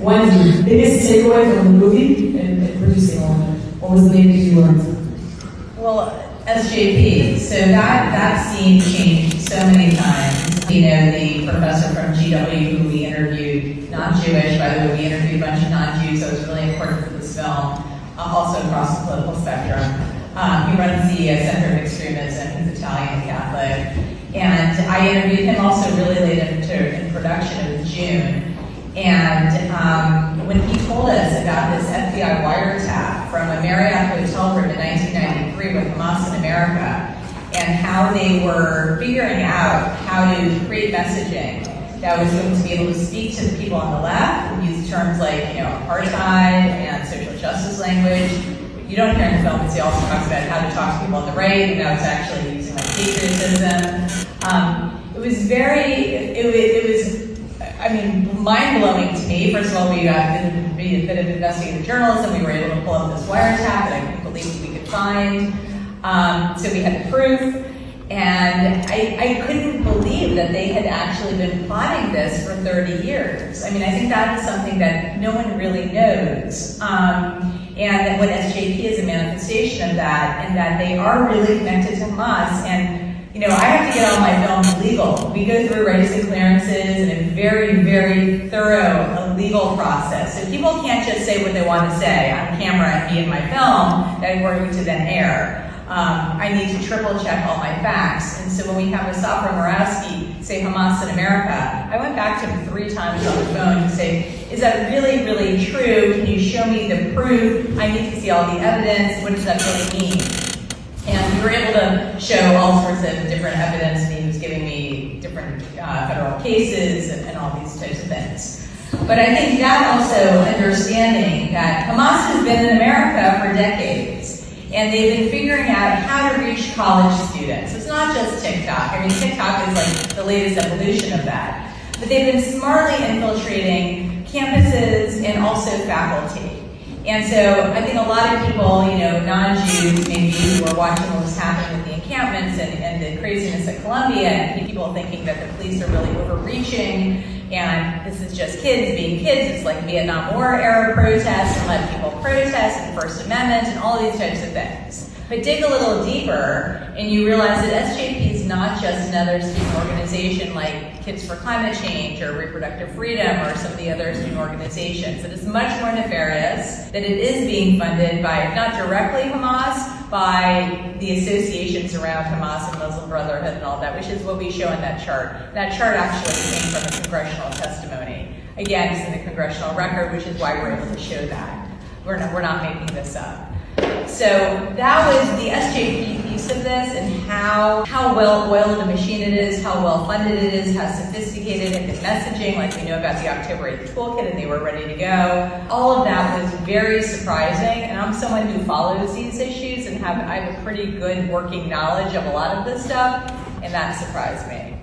One's the biggest takeaway from the movie and producing all of it. What was the main thing you learned? Well, SJP. So that scene changed so many times. You know, the professor from GW who we interviewed, non-Jewish, by the way, we interviewed a bunch of non-Jews, so it was really important for this film, also across the political spectrum. He runs the Center of Extremism, he's Italian Catholic. And I interviewed him also really late in production, it was June. And when he told us about this FBI wiretap from a Marriott hotel room in 1993 with Hamas in America, and how they were figuring out how to create messaging that was going to be able to speak to the people on the left, use terms like, you know, apartheid and social justice language. You don't hear in the film because he also talks about how to talk to people on the right, and now it's actually using like patriotism. It was mind-blowing to me. First of all, we did a bit of investigative journalism. We were able to pull up this wiretap that I couldn't believe we could find. So we had the proof. And I couldn't believe that they had actually been plotting this for 30 years. I mean, I think that is something that no one really knows. And that what SJP is a manifestation of that, and that they are really connected to Hamas. And you know, I have to get all my films legal. We go through rights and clearances and a very, very thorough legal process. So people can't just say what they want to say on camera and be in my film that we're going to then air. I need to triple check all my facts. And so when we have Asaf Morawski say Hamas in America, I went back to him 3 times on the phone to say, is that really, really true? Can you show me the proof? I need to see all the evidence. What does that really mean? And we were able to show all sorts of different evidence, and he was giving me different federal cases and all these types of things. But I think that also understanding that Hamas has been in America for decades, and they've been figuring out how to reach college students. It's not just TikTok. I mean, TikTok is like the latest evolution of that. But they've been smartly infiltrating campuses and also faculty. And so I think a lot of people, you know, non-Jews maybe, who are watching what was happening with the encampments and the craziness at Columbia, and people thinking that the police are really overreaching, and this is just kids being kids. It's like Vietnam War era protests, and let people protest, and First Amendment, and all these types of things. But dig a little deeper, and you realize that SJP is not just another student organization like Kids for Climate Change or Reproductive Freedom or some of the other student organizations. It is much more nefarious, that it is being funded by, not directly Hamas, by the associations around Hamas and Muslim Brotherhood and all that, which is what we show in that chart. That chart actually came from a congressional testimony. Again, it's in the congressional record, which is why we're able to show that. We're not making this up. So that was the SJP piece of this, and how well-oiled a machine it is, how well-funded it is, how sophisticated it is messaging, like we know about the October 8th toolkit, and they were ready to go. All of that was very surprising, and I'm someone who follows these issues, and I have a pretty good working knowledge of a lot of this stuff, and that surprised me.